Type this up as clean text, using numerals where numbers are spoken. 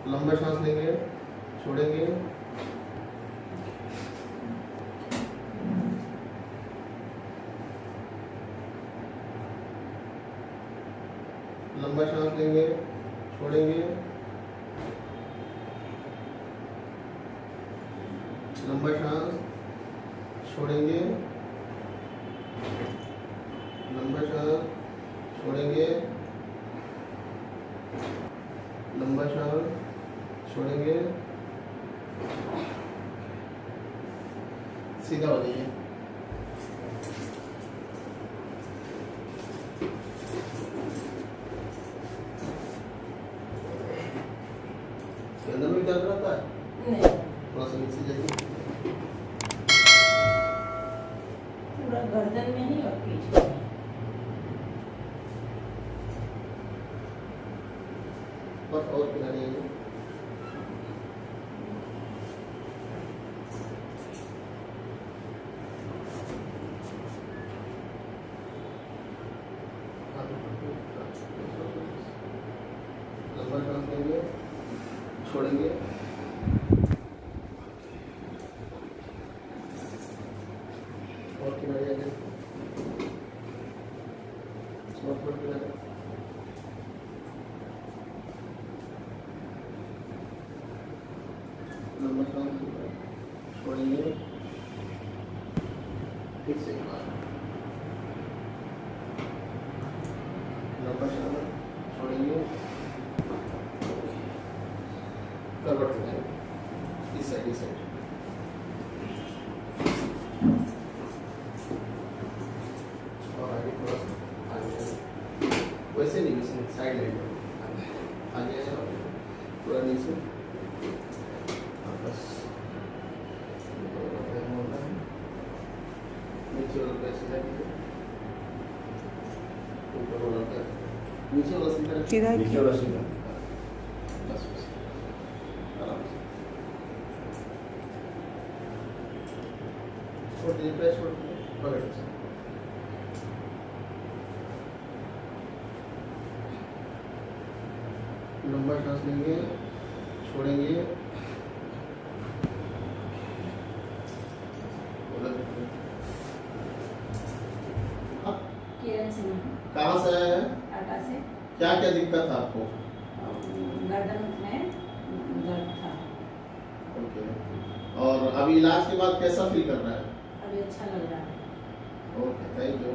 लंबा सांस लेंगे, छोड़ेंगे, लंबा सांस लेंगे, छोड़ेंगे, लंबा सांस, छोड़ेंगे, लंबा सांस, छोड़ेंगे, लंबा सांस, छोड़ेंगे, सीधा हो जाइए। गर्दन में दर्द रहता है? नहीं, थोड़ा सा नीचे जाइए। पूरा गर्दन में ही और पीठ में। और किनारे आइए। लंबा सांस लेंगे, छोड़ेंगे, और किनारे आइए। और किनारे। लंबा सांस छोड़ेंगे, फिर से लंबा सांस छोड़ेंगे, करवट करेंगे, इस साइड और आगे थोड़ा सा आगे, वैसे नहीं, वैसे साइड लाइन आगे पूरा नीचे, बस नीचे वाला पैसे जाएंगे, ऊपर वाला पैसे नीचे वाला सीधा, नीचे वाला सीधा, बस बस आराम से छोड़ दीजिए, पैर छोड़ दीजिए, पकड़ से लंबा सांस लेंगे, छोड़ेंगे, किरण सिंह, कहाँ से आए हैं? टाटा से। क्या क्या दिक्कत था आपको? गर्दन में दर्द था। ओके, और अभी इलाज के बाद कैसा फील कर रहा है? अभी अच्छा लग रहा है। Okay, thank you.